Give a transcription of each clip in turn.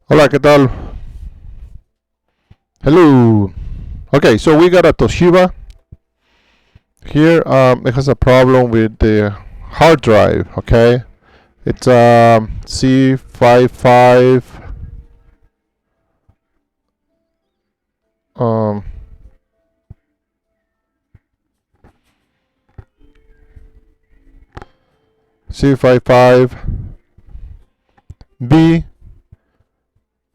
Hola, ¿qué tal? Hello. Okay, so we got a Toshiba here. It has a problem with the hard drive. Okay, it's c55 um, c55 B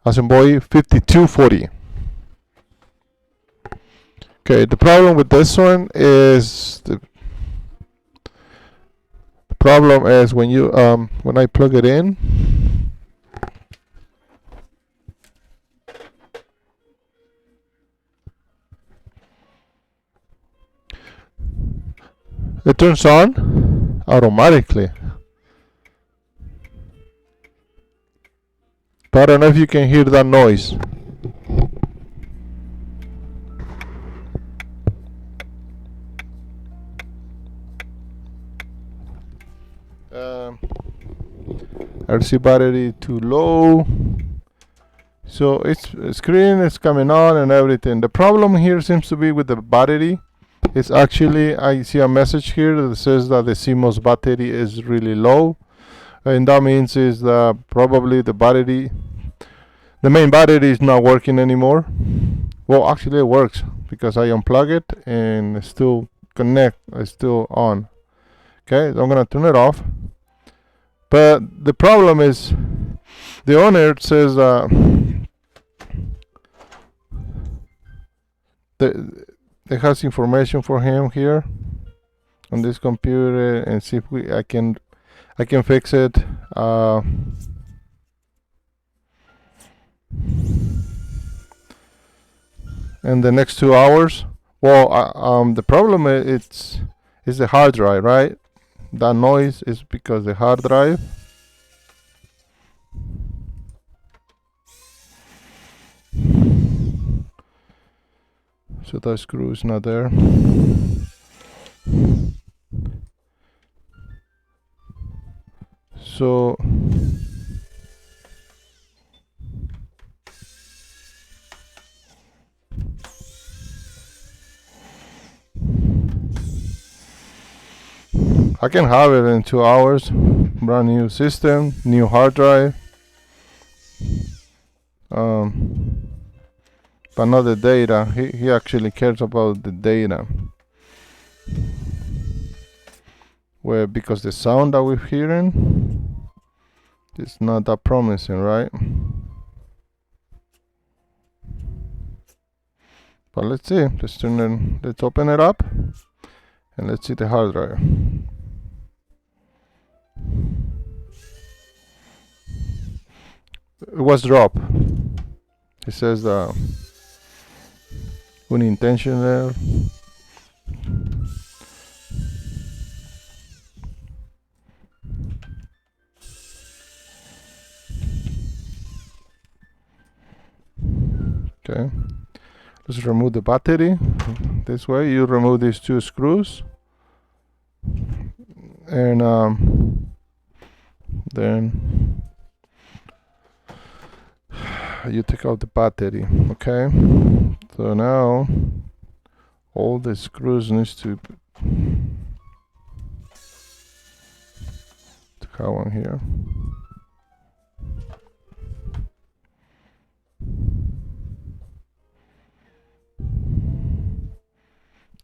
as in boy 5240. Okay, the problem with this one is the problem is when you when I plug it in. It turns on automatically. But I don't know if you can hear that noise. Um, RC battery too low. So its screen is coming on and everything. The problem here seems to be with the battery. It's actually, I see a message here that says that the CMOS battery is really low. And that means is that probably the main battery is not working anymore. Well, actually it works because I unplug it and it's still it's still on. Okay, so I'm gonna turn it off. But the problem is the owner says it has information for him here on this computer and see if I can fix it. In the next 2 hours. Well, the problem is the hard drive, right? That noise is because the hard drive. So that screw is not there. So I can have it in 2 hours. Brand new system, new hard drive. But not the data. He actually cares about the data. Well, because the sound that we're hearing is not that promising, right? But let's see. Let's open it up and let's see the hard drive. It was dropped. It says unintentional. Okay, let's remove the battery. This way you remove these two screws and then you take out the battery. Okay, so now all the screws needs to have one here.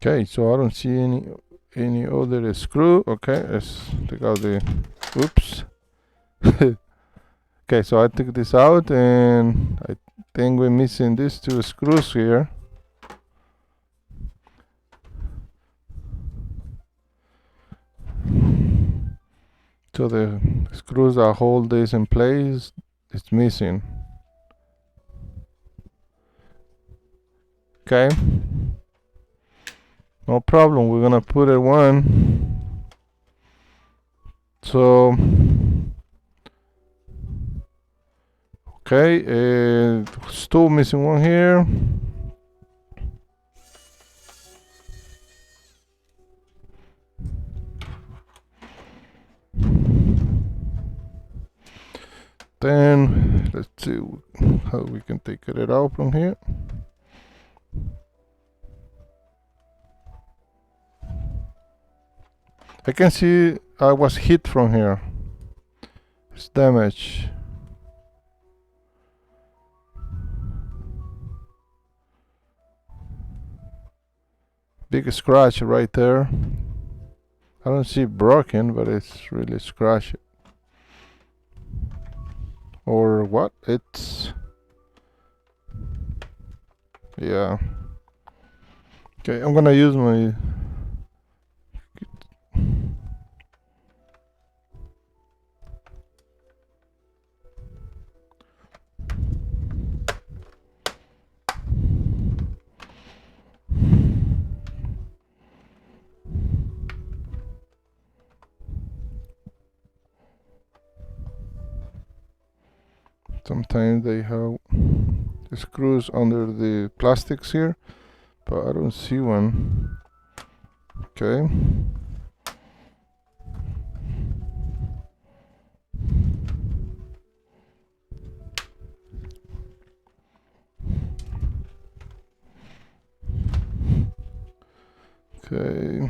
Okay, so I don't see any other screw. Okay, let's take out the oops. Okay, so I took this out and I think we're missing these two screws here. So the screws that hold this in place is missing. Okay, no problem, we're gonna put it one. So okay, still missing one here. Then let's see how we can take it out from here. I can see I was hit from here. It's damage. Big scratch right there. I don't see broken, but it's really scratched. Or what? It's... yeah. Okay, I'm gonna use my... Sometimes they have the screws under the plastics here, but I don't see one. Okay. Okay.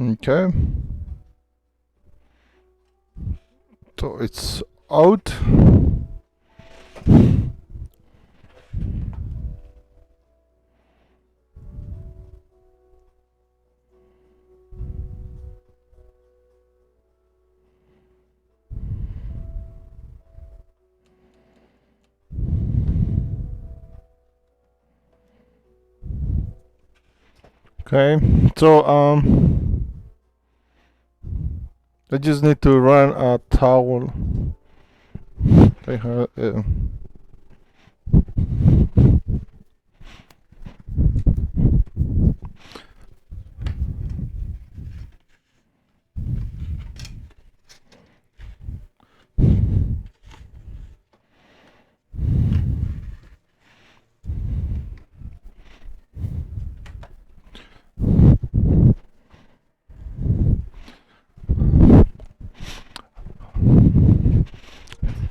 Okay. So it's out. Okay, so I just need to run a towel. I have,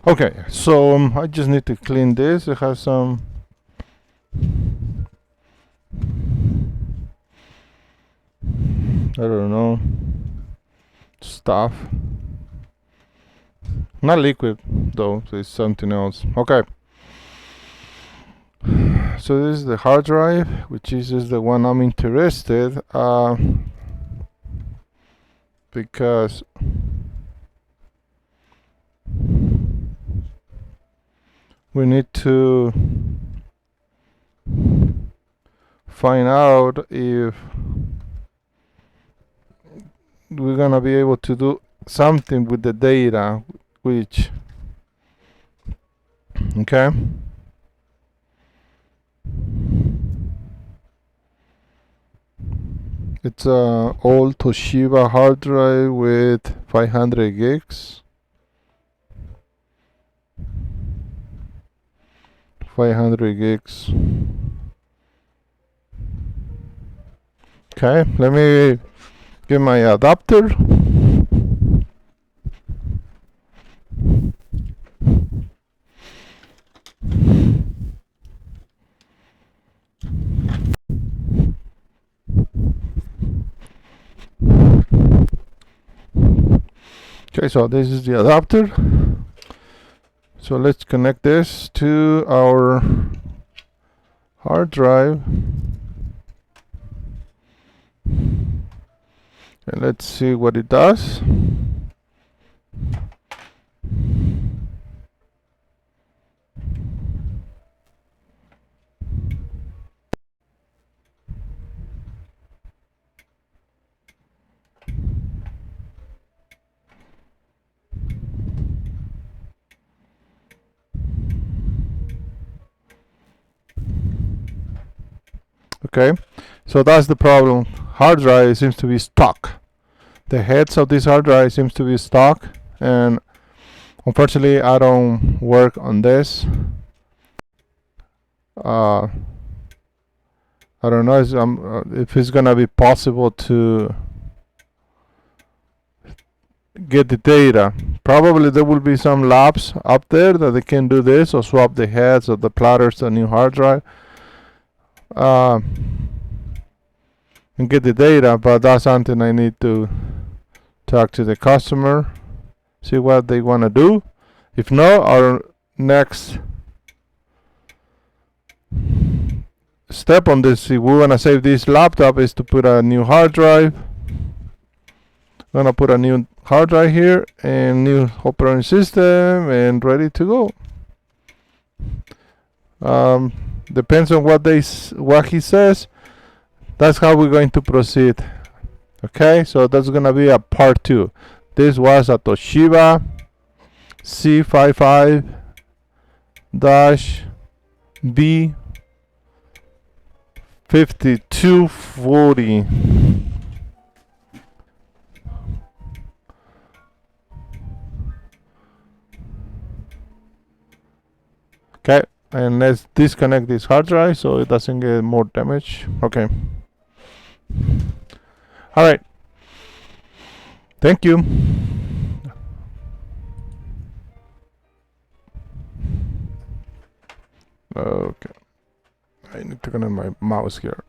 okay, so I just need to clean this. It has some I don't know stuff. Not liquid though, so it's something else. Okay. So this is the hard drive, which is the one I'm interested because we need to find out if we're gonna be able to do something with the data, which okay. It's a old Toshiba hard drive with 500 gigs. 500 gigs. Okay, let me get my adapter. Okay, so this is the adapter. So let's connect this to our hard drive. And let's see what it does. Okay, so that's the problem. Hard drive seems to be stuck. The heads of this hard drive seems to be stuck, and unfortunately I don't work on this. I don't know if it's gonna be possible to get the data. Probably there will be some labs up there that they can do this, or swap the heads of the platters to a new hard drive and get the data, but that's something I need to talk to the customer, see what they want to do. If not, our next step on this, if we want to save this laptop, is to put a new hard drive. I'm gonna put a new hard drive here and new operating system and ready to go. Depends on what he says. That's how we're going to proceed. Okay, so that's gonna be a part 2. This was a Toshiba c55-B 5240. Okay, and let's disconnect this hard drive so it doesn't get more damage. Okay. All right. Thank you. Okay. I need to connect my mouse here.